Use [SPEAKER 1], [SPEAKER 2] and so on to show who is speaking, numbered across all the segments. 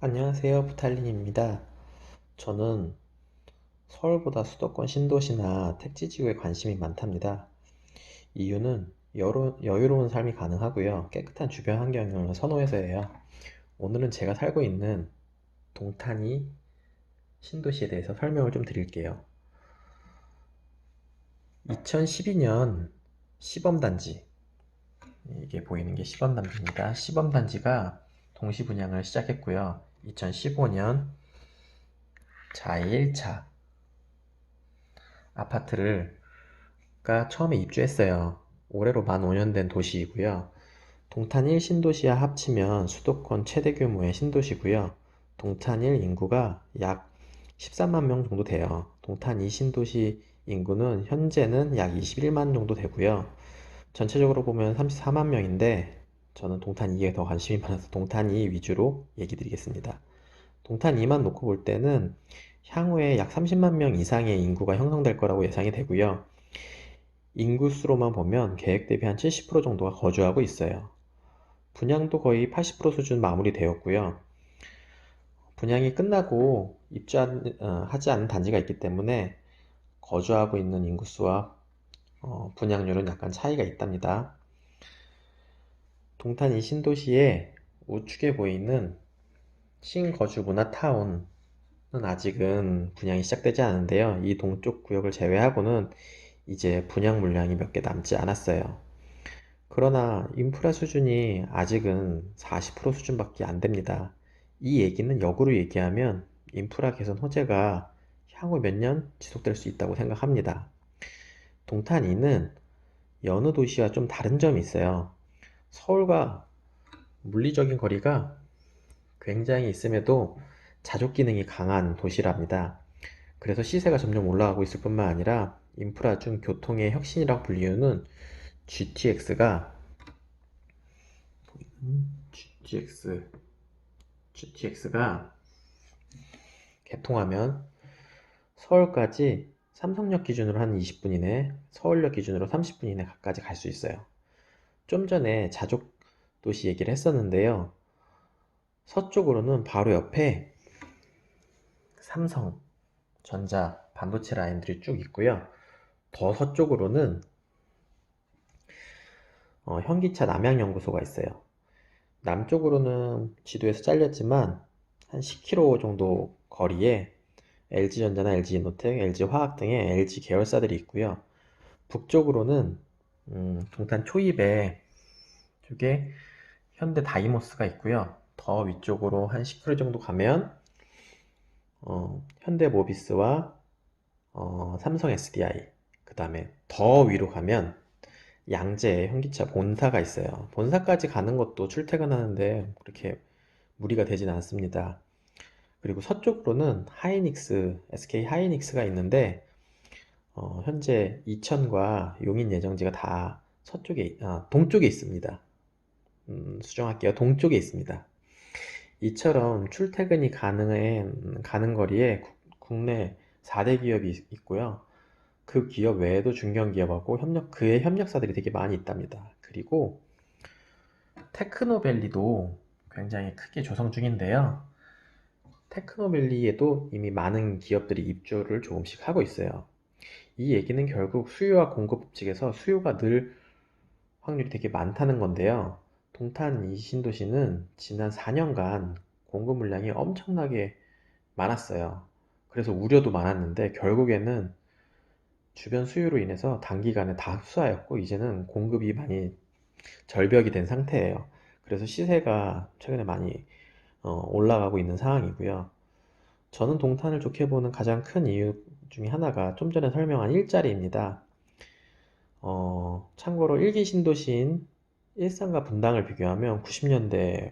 [SPEAKER 1] 안녕하세요, 부탈린입니다. 저는 서울보다 수도권 신도시나 택지지구에 관심이 많답니다. 이유는 여유로운 삶이 가능하고요. 깨끗한 주변 환경을 선호해서예요. 오늘은 제가 살고 있는 동탄이 신도시에 대해서 설명을 좀 드릴게요. 2012년 시범단지, 이게 보이는 게 시범단지입니다. 시범단지가 동시 분양을 시작했고요. 2015년 자이 1차 아파트를 가 처음에 입주했어요. 올해로 만 5년 된 도시이고요. 동탄 1 신도시와 합치면 수도권 최대 규모의 신도시고요. 동탄 1 인구가 약 13만 명 정도 돼요. 동탄 2 신도시 인구는 현재는 약 21만 정도 되고요. 전체적으로 보면 34만 명인데 저는 동탄 2에 더 관심이 많아서 동탄 2 위주로 얘기 드리겠습니다. 동탄 2만 놓고 볼 때는 향후에 약 30만 명 이상의 인구가 형성될 거라고 예상이 되고요. 인구수로만 보면 계획 대비 한 70% 정도가 거주하고 있어요. 분양도 거의 80% 수준 마무리되었고요. 분양이 끝나고 입주하지 않은 단지가 있기 때문에 거주하고 있는 인구수와 분양률은 약간 차이가 있답니다. 동탄 이 신도시의 우측에 보이는 신거주 문화타운은 아직은 분양이 시작되지 않은데요. 이 동쪽 구역을 제외하고는 이제 분양 물량이 몇 개 남지 않았어요. 그러나 인프라 수준이 아직은 40% 수준밖에 안 됩니다. 이 얘기는 역으로 얘기하면 인프라 개선 호재가 향후 몇 년 지속될 수 있다고 생각합니다. 동탄이는 여느 도시와 좀 다른 점이 있어요. 서울과 물리적인 거리가 굉장히 있음에도 자족 기능이 강한 도시랍니다. 그래서 시세가 점점 올라가고 있을 뿐만 아니라 인프라 중 교통의 혁신이라고 불리우는 GTX가 GTX GTX가 개통하면 서울까지 삼성역 기준으로 한 20분 이내, 서울역 기준으로 30분 이내까지 갈 수 있어요. 좀 전에 자족 도시 얘기를 했었는데요. 서쪽으로는 바로 옆에 삼성전자 반도체 라인들이 쭉 있고요. 더 서쪽으로는 현기차 남양연구소가 있어요. 남쪽으로는 지도에서 잘렸지만 한 10km 정도 거리에 LG전자나 LG이노텍, LG화학 등의 LG 계열사들이 있고요. 북쪽으로는 동탄 초입에 쪽에 현대 다이모스가 있고요. 더 위쪽으로 한 10km 정도 가면 현대 모비스와 삼성 SDI, 그 다음에 더 위로 가면 양재에 현기차 본사가 있어요. 본사까지 가는 것도 출퇴근하는데 그렇게 무리가 되진 않습니다. 그리고 서쪽으로는 SK 하이닉스가 있는데 현재 이천과 용인 예정지가 다 동쪽에 있습니다. 수정할게요. 동쪽에 있습니다. 이처럼 출퇴근이 가는 거리에 국내 4대 기업이 있고요. 그 기업 외에도 중견기업하고 그의 협력사들이 되게 많이 있답니다. 그리고 테크노밸리도 굉장히 크게 조성 중인데요. 테크노밸리에도 이미 많은 기업들이 입주를 조금씩 하고 있어요. 이 얘기는 결국 수요와 공급 법칙에서 수요가 늘 확률이 되게 많다는 건데요. 동탄 이 신도시는 지난 4년간 공급 물량이 엄청나게 많았어요. 그래서 우려도 많았는데 결국에는 주변 수요로 인해서 단기간에 다 흡수하였고 이제는 공급이 많이 절벽이 된 상태예요. 그래서 시세가 최근에 많이 올라가고 있는 상황이고요. 저는 동탄을 좋게 보는 가장 큰 이유 중에 하나가 좀 전에 설명한 일자리입니다. 참고로 일기 신도시인 일산과 분당을 비교하면 90년대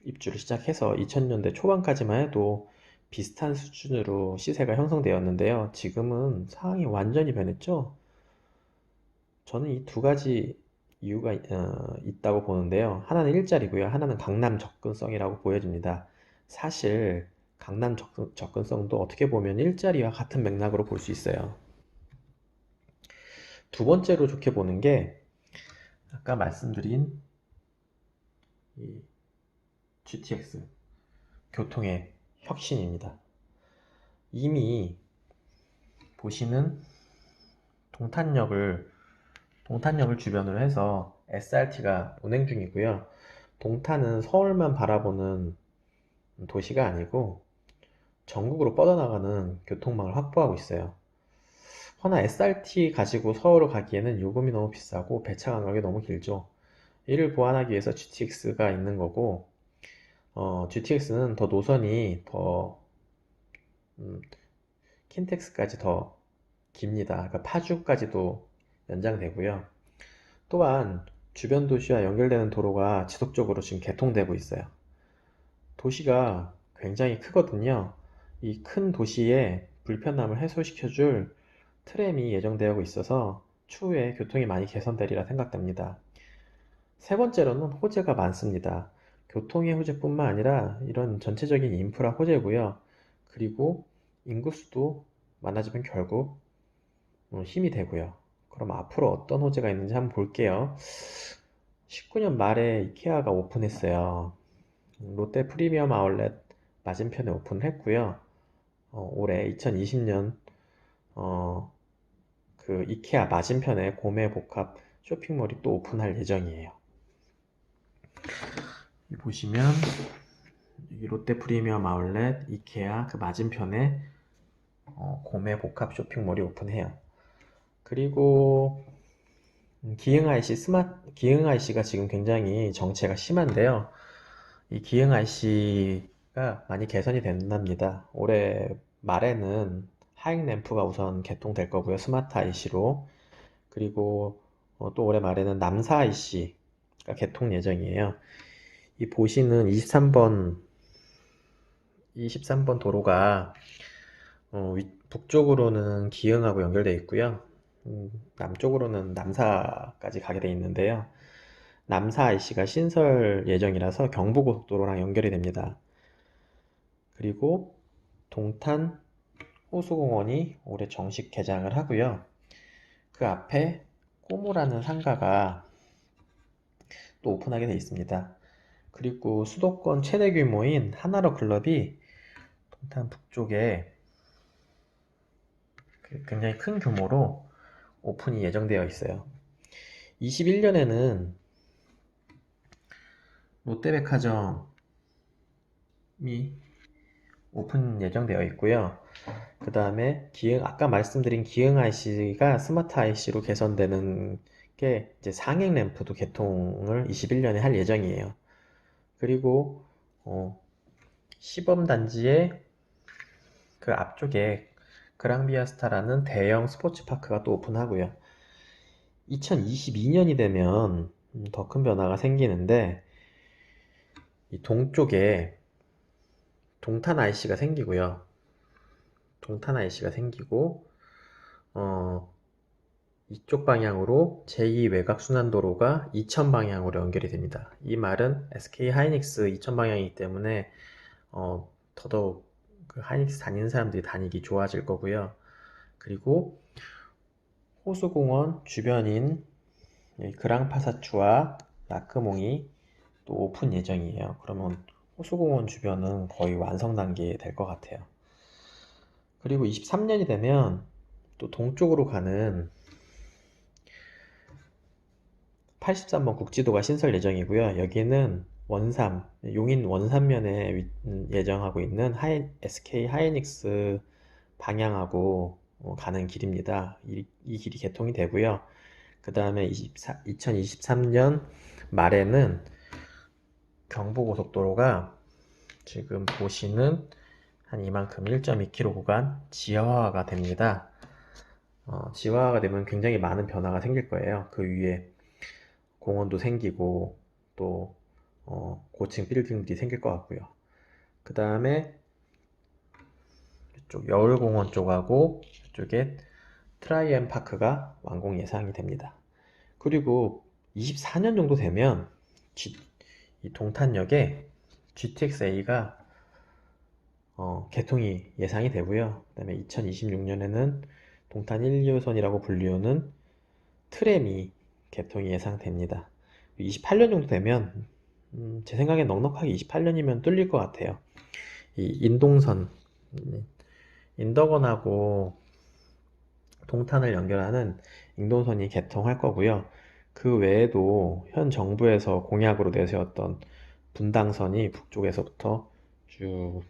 [SPEAKER 1] 입주를 시작해서 2000년대 초반까지만 해도 비슷한 수준으로 시세가 형성되었는데요. 지금은 상황이 완전히 변했죠. 저는 이 두 가지 이유가 있다고 보는데요. 하나는 일자리고요. 하나는 강남 접근성이라고 보여집니다. 사실 강남 접근성도 어떻게 보면 일자리와 같은 맥락으로 볼 수 있어요. 두 번째로 좋게 보는 게 아까 말씀드린 이 GTX. 교통의 혁신입니다. 이미 보시는 동탄역을 주변으로 해서 SRT가 운행 중이고요. 동탄은 서울만 바라보는 도시가 아니고 전국으로 뻗어나가는 교통망을 확보하고 있어요. 허나 SRT 가지고 서울을 가기에는 요금이 너무 비싸고 배차 간격이 너무 길죠. 이를 보완하기 위해서 GTX가 있는 거고, GTX는 더 노선이 더 음, 킨텍스까지 더 깁니다. 그러니까 파주까지도 연장되고요. 또한 주변 도시와 연결되는 도로가 지속적으로 지금 개통되고 있어요. 도시가 굉장히 크거든요. 이 큰 도시의 불편함을 해소시켜줄 트램이 예정되어 있어서 추후에 교통이 많이 개선되리라 생각됩니다. 세 번째로는 호재가 많습니다. 교통의 호재뿐만 아니라 이런 전체적인 인프라 호재고요. 그리고 인구수도 많아지면 결국 힘이 되고요. 그럼 앞으로 어떤 호재가 있는지 한번 볼게요. 19년 말에 이케아가 오픈했어요. 롯데 프리미엄 아울렛 맞은편에 오픈했고요. 올해 2020년 그 이케아 맞은편에 고메 복합 쇼핑몰이 또 오픈할 예정이에요. 여기 보시면 여기 롯데 프리미엄 아울렛 이케아 그 맞은편에 고메 복합 쇼핑몰이 오픈해요. 그리고 기흥 IC가 지금 굉장히 정체가 심한데요. 이 기흥 IC가 많이 개선이 된답니다. 올해 말에는 하익 램프가 우선 개통될 거고요. 스마트 IC로. 그리고 또 올해 말에는 남사 IC가 개통 예정이에요. 이 보시는 23번 도로가 북쪽으로는 기흥하고 연결되어 있고요. 남쪽으로는 남사까지 가게 되어 있는데요. 남사 IC가 신설 예정이라서 경부고속도로랑 연결이 됩니다. 그리고 동탄 호수공원이 올해 정식 개장을 하고요. 그 앞에 꼬무라는 상가가 또 오픈하게 되어 있습니다. 그리고 수도권 최대 규모인 하나로 클럽이 동탄 북쪽에 굉장히 큰 규모로 오픈이 예정되어 있어요. 21년에는 롯데백화점이 오픈 예정되어 있고요. 그 다음에 아까 말씀드린 기흥 IC가 스마트 IC로 개선되는 게 이제 상행 램프도 개통을 21년에 할 예정이에요. 그리고 시범단지의 그 앞쪽에 그랑비아스타라는 대형 스포츠파크가 또 오픈하고요. 2022년이 되면 더 큰 변화가 생기는데 이 동쪽에 동탄 IC가 생기고요. 동탄 IC가 생기고 이쪽 방향으로 제2 외곽순환도로가 이천 방향으로 연결이 됩니다. 이 말은 SK 하이닉스 이천 방향이기 때문에 더더욱 그 하이닉스 다니는 사람들이 다니기 좋아질 거고요. 그리고 호수공원 주변인 그랑파사추와 나크몽이 또 오픈 예정이에요. 그러면 호수공원 주변은 거의 완성 단계에 될 것 같아요. 그리고 23년이 되면 또 동쪽으로 가는 83번 국지도가 신설 예정이고요. 여기는 용인 원삼면에 예정하고 있는 SK 하이닉스 방향하고 가는 길입니다. 이 길이 개통이 되고요. 그 다음에 2023년 말에는 경부고속도로가 지금 보시는 한 이만큼 1.2km 구간 지하화가 됩니다. 지하화가 되면 굉장히 많은 변화가 생길 거예요. 그 위에 공원도 생기고 또 고층 빌딩들이 생길 것 같고요. 그 다음에 이쪽 여울공원 쪽하고 이쪽에 트라이엠 파크가 완공 예상이 됩니다. 그리고 24년 정도 되면 이 동탄역에 GTX-A가 개통이 예상이 되고요. 그 다음에 2026년에는 동탄 1호선이라고 불리우는 트램이 개통이 예상됩니다. 28년 정도 되면 제 생각엔 넉넉하게 28년이면 뚫릴 것 같아요. 이 인동선, 음, 인덕원하고 동탄을 연결하는 인동선이 개통할 거고요. 그 외에도 현 정부에서 공약으로 내세웠던 분당선이 북쪽에서부터 쭉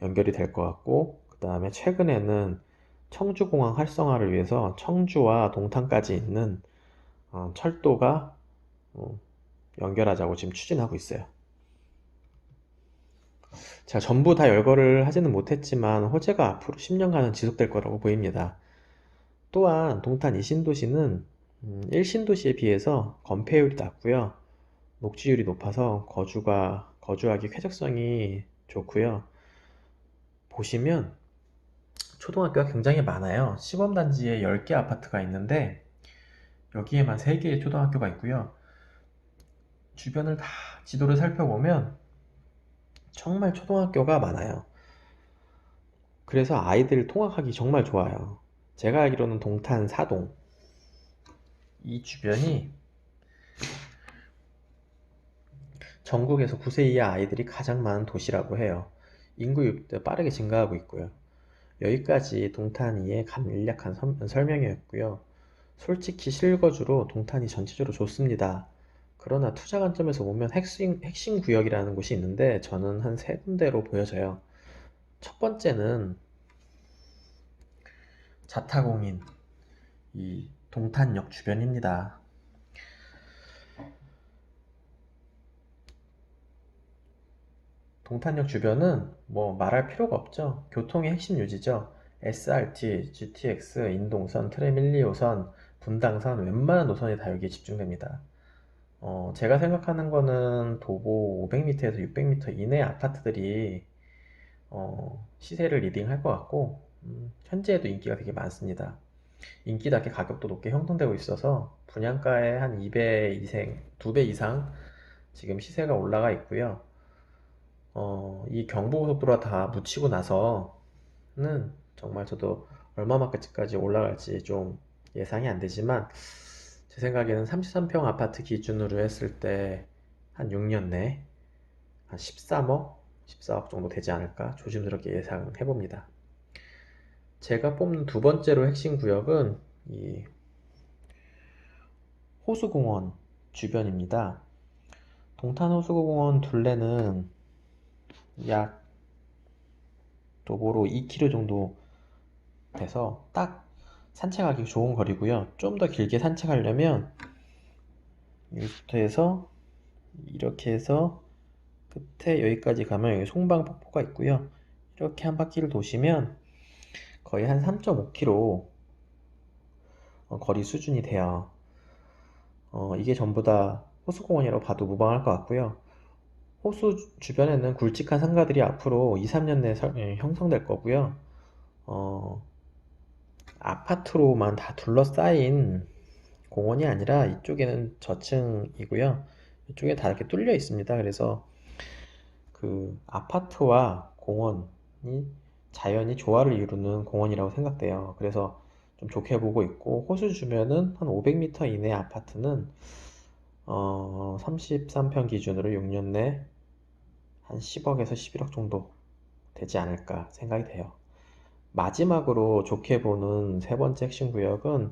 [SPEAKER 1] 연결이 될 것 같고, 그 다음에 최근에는 청주공항 활성화를 위해서 청주와 동탄까지 있는 철도가 어, 연결하자고 지금 추진하고 있어요. 제가 전부 다 열거를 하지는 못했지만 호재가 앞으로 10년간은 지속될 거라고 보입니다. 또한 동탄 2신도시는 1신도시에 비해서 건폐율이 낮고요. 녹지율이 높아서 거주하기 쾌적성이 좋고요. 보시면 초등학교가 굉장히 많아요. 시범단지에 10개 아파트가 있는데 여기에만 3개의 초등학교가 있고요. 주변을 다 지도를 살펴보면 정말 초등학교가 많아요. 그래서 아이들 통학하기 정말 좋아요. 제가 알기로는 동탄 사동 이 주변이 전국에서 9세 이하 아이들이 가장 많은 도시라고 해요. 인구율도 빠르게 증가하고 있고요. 여기까지 동탄이의 간략한 설명이었고요. 솔직히 실거주로 동탄이 전체적으로 좋습니다. 그러나 투자 관점에서 보면 핵심 구역이라는 곳이 있는데 저는 한 세 군데로 보여져요. 첫 번째는 자타공인 이 동탄역 주변입니다. 동탄역 주변은 뭐 말할 필요가 없죠. 교통의 핵심 유지죠. SRT, GTX, 인동선, 트램 1, 2호선, 분당선 웬만한 노선이 다 여기에 집중됩니다. 제가 생각하는 거는 도보 500m에서 600m 이내 아파트들이 시세를 리딩할 것 같고 현재에도 인기가 되게 많습니다. 인기답게 가격도 높게 형성되고 있어서 분양가의 한 2배 이상 지금 시세가 올라가 있고요. 이 경부고속도로가 다 묻히고 나서는 정말 저도 얼마만큼까지 올라갈지 좀 예상이 안 되지만 제 생각에는 33평 아파트 기준으로 했을 때 한 6년 내 한 13억, 14억 정도 되지 않을까 조심스럽게 예상해 봅니다. 제가 뽑는 두 번째로 핵심 구역은 이 호수공원 주변입니다. 동탄 호수공원 둘레는 약 도보로 2km 정도 돼서 딱 산책하기 좋은 거리고요. 좀 더 길게 산책하려면 여기부터 해서 이렇게 해서 끝에 여기까지 가면 여기 송방폭포가 있고요. 이렇게 한 바퀴를 도시면 거의 한 3.5km 거리 수준이 돼요. 이게 전부 다 호수공원이라고 봐도 무방할 것 같고요. 호수 주변에는 굵직한 상가들이 앞으로 2, 3년 내에 형성될 거고요. 어, 아파트로만 다 둘러싸인 공원이 아니라 이쪽에는 저층이고요. 이쪽에 다 이렇게 뚫려 있습니다. 그래서 그 아파트와 공원이 자연이 조화를 이루는 공원이라고 생각돼요. 그래서 좀 좋게 보고 있고 호수 주변은 한 500m 이내 아파트는 33평 기준으로 6년 내 한 10억에서 11억 정도 되지 않을까 생각이 돼요. 마지막으로 좋게 보는 세 번째 핵심 구역은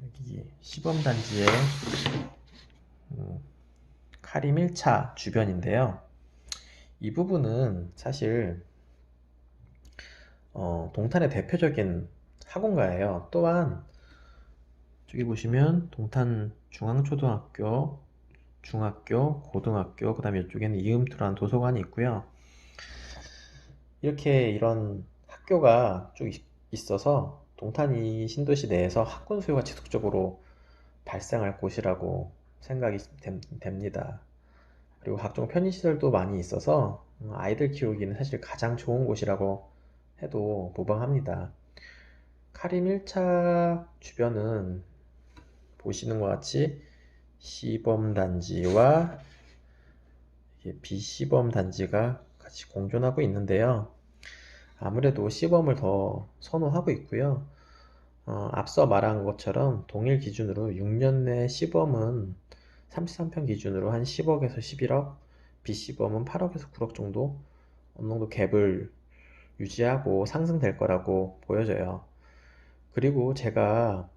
[SPEAKER 1] 여기 시범단지의 카림 1차 주변인데요. 이 부분은 사실 동탄의 대표적인 학원가예요. 또한 저기 보시면 동탄 중앙초등학교, 중학교, 고등학교, 그 다음에 이쪽에는 이음투라는 도서관이 있고요. 이렇게 이런 학교가 쭉 있어서 동탄이 신도시 내에서 학군 수요가 지속적으로 발생할 곳이라고 생각이 됩니다. 그리고 각종 편의시설도 많이 있어서 아이들 키우기는 사실 가장 좋은 곳이라고 해도 무방합니다. 카림 1차 주변은 보시는 것 같이 시범단지와 비시범단지가 같이 공존하고 있는데요. 아무래도 시범을 더 선호하고 있고요. 앞서 말한 것처럼 동일 기준으로 6년 내 시범은 33평 기준으로 한 10억에서 11억, BC범은 8억에서 9억 정도 어느 정도 갭을 유지하고 상승될 거라고 보여져요. 그리고 제가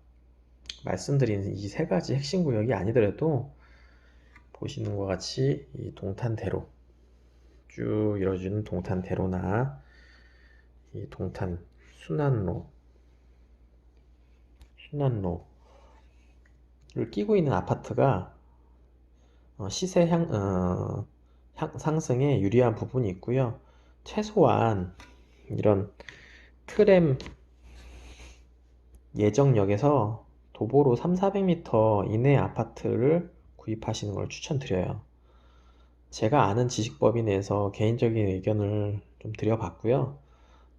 [SPEAKER 1] 말씀드린 이 세 가지 핵심 구역이 아니더라도 보시는 것 같이 이 동탄대로 쭉 이뤄지는 동탄대로나 이 동탄 순환로를 끼고 있는 아파트가 시세 상승에 유리한 부분이 있고요. 최소한 이런 트램 예정역에서 도보로 300~400m 이내 아파트를 구입하시는 걸 추천드려요. 제가 아는 지식법인 내에서 개인적인 의견을 좀 드려봤고요.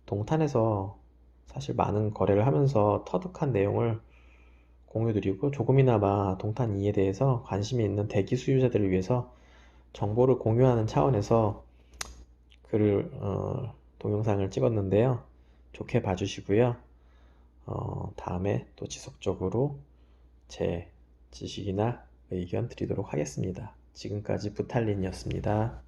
[SPEAKER 1] 동탄에서 사실 많은 거래를 하면서 터득한 내용을 공유드리고 조금이나마 동탄 이에 대해서 관심이 있는 대기 수요자들을 위해서 정보를 공유하는 차원에서 동영상을 찍었는데요. 좋게 봐주시고요. 다음에 또 지속적으로 제 지식이나 의견 드리도록 하겠습니다. 지금까지 부탈린이었습니다.